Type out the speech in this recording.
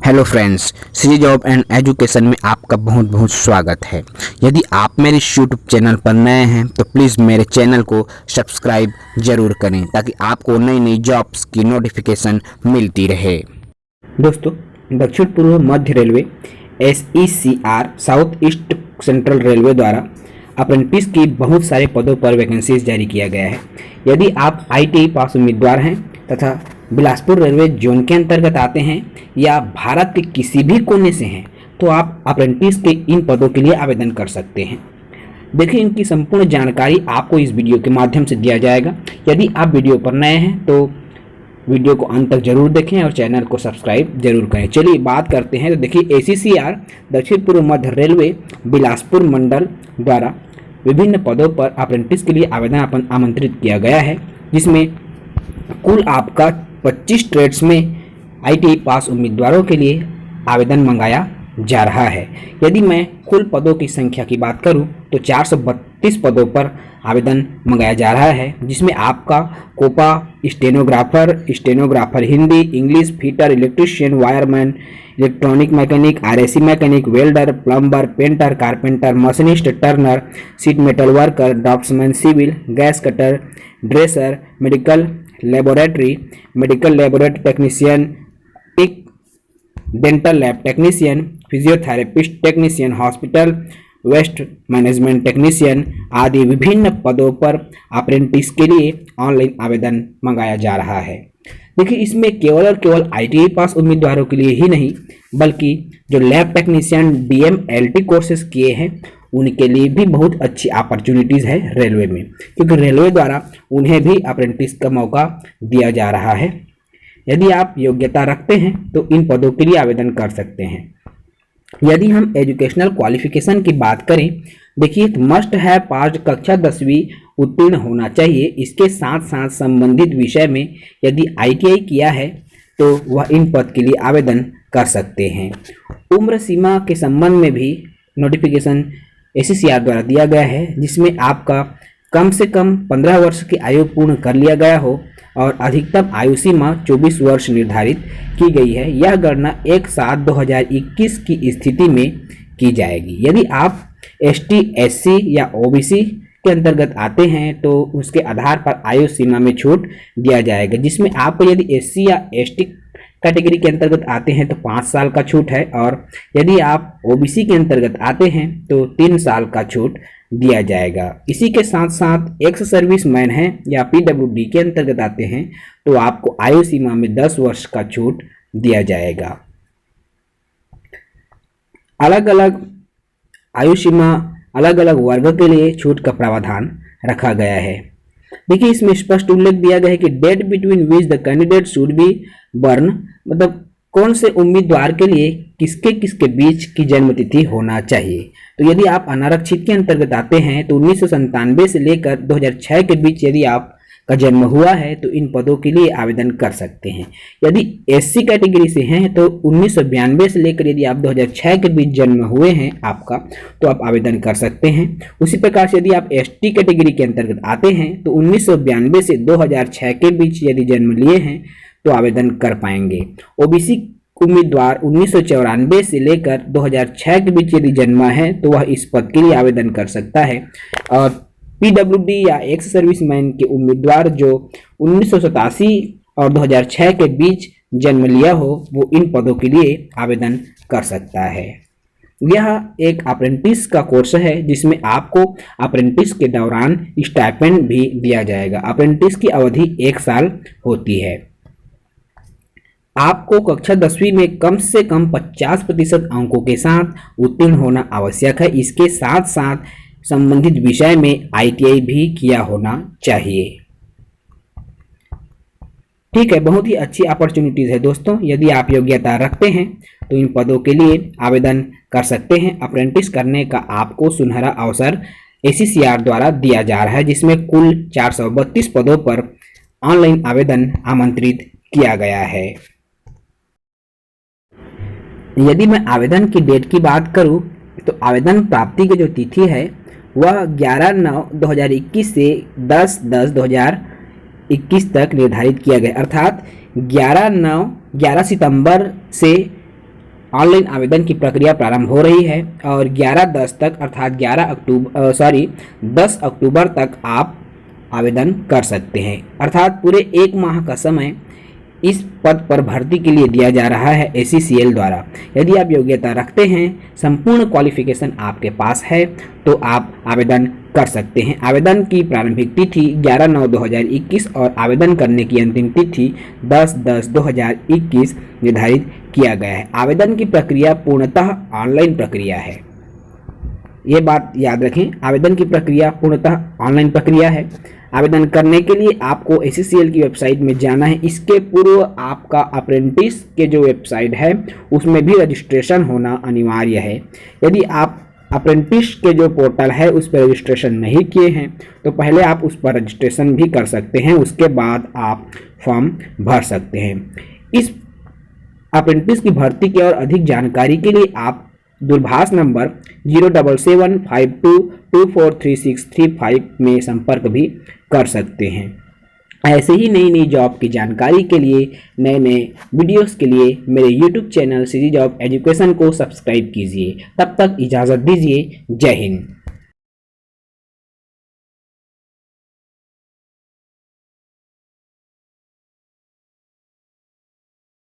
Hello friends, C job and education में आपका बहुत बहुत स्वागत है। यदि आप मेरे यूट्यूब चैनल पर नए हैं तो प्लीज़ मेरे चैनल को सब्सक्राइब ज़रूर करें ताकि आपको नई नई जॉब्स की नोटिफिकेशन मिलती रहे। दोस्तों, दक्षिण पूर्व मध्य railway SECR south east central railway द्वारा अप्रेंटिस की बहुत सारे पदों पर वैकेंसीज जारी किया गया है। यदि आप ITI पास उम्मीदवार हैं तथा बिलासपुर रेलवे जोन के अंतर्गत आते हैं या भारत के किसी भी कोने से हैं तो आप अप्रेंटिस के इन पदों के लिए आवेदन कर सकते हैं। देखिए, इनकी संपूर्ण जानकारी आपको इस वीडियो के माध्यम से दिया जाएगा। यदि आप वीडियो पर नए हैं तो वीडियो को अंत तक जरूर देखें और चैनल को सब्सक्राइब जरूर करें। चलिए बात करते हैं। तो देखिए, SECR दक्षिण पूर्व मध्य रेलवे बिलासपुर मंडल द्वारा विभिन्न पदों पर अप्रेंटिस के लिए आवेदन आमंत्रित किया गया है, जिसमें कुल आपका 25 ट्रेड्स में ITI पास उम्मीदवारों के लिए आवेदन मंगाया जा रहा है। यदि मैं कुल पदों की संख्या की बात करूं तो 432 पदों पर आवेदन मंगाया जा रहा है, जिसमें आपका COPA, stenographer Hindi, English, fitter, electrician, wireman, electronic mechanic, RAC mechanic, welder, plumber, painter, carpenter, machinist, turner, sheet metal worker, draftsman, civil, gas cutter, dresser, medical laboratory technician, dental lab technician, physiotherapist technician, hospital waste management technician आदि विभिन्न पदों पर apprentice के लिए online आवेदन मंगाया जा रहा है। देखिए, इसमें केवल और केवल ITI पास उम्मीदवारों के लिए ही नहीं बल्कि जो lab technician DM LT courses किए हैं उनके लिए भी बहुत अच्छी अपॉर्चुनिटीज़ है रेलवे में, क्योंकि रेलवे द्वारा उन्हें भी अप्रेंटिस का मौका दिया जा रहा है। यदि आप योग्यता रखते हैं तो इन पदों के लिए आवेदन कर सकते हैं। यदि हम एजुकेशनल क्वालिफिकेशन की बात करें, देखिए, मस्ट है पास कक्षा 10वीं उत्तीर्ण होना चाहिए। इसके साथ साथ संबंधित विषय में यदि ITI किया है तो वह इन पद के लिए आवेदन कर सकते हैं। उम्र सीमा के संबंध में भी नोटिफिकेशन SECR द्वारा दिया गया है, जिसमें आपका कम से कम 15 वर्ष की आयु पूर्ण कर लिया गया हो और अधिकतम आयु सीमा 24 वर्ष निर्धारित की गई है। यह गणना 1/7/2021 की स्थिति में की जाएगी। यदि आप ST SC या OBC के अंतर्गत आते हैं तो उसके आधार पर आयु सीमा में छूट दिया जाएगा, जिसमें आपको यदि SC या ST कैटेगरी के अंतर्गत आते हैं तो 5 साल का छूट है और यदि आप OBC के अंतर्गत आते हैं तो 3 साल का छूट दिया जाएगा। इसी के साथ साथ एक्स सर्विस मैन हैं या PWD के अंतर्गत आते हैं तो आपको आयु सीमा में 10 वर्ष का छूट दिया जाएगा। अलग अलग आयु सीमा, अलग अलग वर्ग के लिए छूट का प्रावधान रखा गया है। देखिए, इसमें स्पष्ट उल्लेख दिया गया है कि date between which the candidate should be born, मतलब कौन से उम्मीदवार के लिए किसके किसके बीच की जन्मतिथि होना चाहिए। तो यदि आप अनारक्षित के अंतर्गत आते हैं तो 1997 से लेकर 2006 के बीच यदि आपका जन्म हुआ है तो इन पदों के लिए आवेदन कर सकते हैं। यदि SC कैटेगरी से हैं तो 1992 से लेकर यदि आप 2006 के बीच जन्म हुए हैं आपका तो आप आवेदन कर सकते हैं। उसी प्रकार से यदि आप ST कैटेगरी के अंतर्गत आते हैं तो 1992 से 2006 के बीच यदि जन्म लिए हैं तो आवेदन कर पाएंगे। OBC उम्मीदवार 1994 से लेकर 2006 के बीच यदि जन्मा है तो वह इस पद के लिए आवेदन कर सकता है और PWD या एक्स सर्विसमैन के उम्मीदवार जो 1987 और 2006 के बीच जन्म लिया हो वो इन पदों के लिए आवेदन कर सकता है। यह एक अप्रेंटिस का कोर्स है जिसमें आपको अप्रेंटिस के दौरान स्टाइपेंड भी दिया जाएगा। अप्रेंटिस की अवधि 1 साल होती है। आपको कक्षा 10वीं में कम से कम 50% अंकों के साथ उत्तीर्ण होना आवश्यक है। इसके साथ साथ संबंधित विषय में ITI भी किया होना चाहिए। ठीक है, बहुत ही अच्छी अपॉर्चुनिटीज है दोस्तों। यदि आप योग्यता रखते हैं तो इन पदों के लिए आवेदन कर सकते हैं। अप्रेंटिस करने का आपको सुनहरा अवसर SECR द्वारा दिया जा रहा है, जिसमें कुल 432 पदों पर ऑनलाइन आवेदन आमंत्रित किया गया है। यदि मैं आवेदन की डेट की बात करूं तो आवेदन प्राप्ति की जो तिथि है वह 11/9/2021 से 10/10/2021 तक निर्धारित किया गया, अर्थात 11 सितंबर से ऑनलाइन आवेदन की प्रक्रिया प्रारंभ हो रही है और 11/10 तक अर्थात 10 अक्टूबर तक आप आवेदन कर सकते हैं। अर्थात पूरे 1 माह का समय इस पद पर भर्ती के लिए दिया जा रहा है ACCL द्वारा। यदि आप योग्यता रखते हैं, संपूर्ण क्वालिफिकेशन आपके पास है, तो आप आवेदन कर सकते हैं। आवेदन की प्रारंभिक तिथि 11/9/2021 और आवेदन करने की अंतिम तिथि 10/10/2021 निर्धारित किया गया है। आवेदन की प्रक्रिया पूर्णतः ऑनलाइन प्रक्रिया है। ये बात याद रखें, आवेदन की प्रक्रिया पूर्णतः ऑनलाइन प्रक्रिया है। आवेदन करने के लिए आपको ACCL की वेबसाइट में जाना है। इसके पूर्व आपका अप्रेंटिस के जो वेबसाइट है उसमें भी रजिस्ट्रेशन होना अनिवार्य है। यदि आप अप्रेंटिस के जो पोर्टल है उस पर रजिस्ट्रेशन नहीं किए हैं तो पहले आप उस पर रजिस्ट्रेशन भी कर सकते हैं, उसके बाद आप फॉर्म भर सकते हैं। इस अप्रेंटिस की भर्ती की और अधिक जानकारी के लिए आप दूरभाष नंबर 07752243635 में संपर्क भी कर सकते हैं। ऐसे ही नई नई जॉब की जानकारी के लिए, नए नए वीडियोस के लिए मेरे YouTube channel CG job education को सब्सक्राइब कीजिए। तब तक इजाज़त दीजिए। जय हिंद।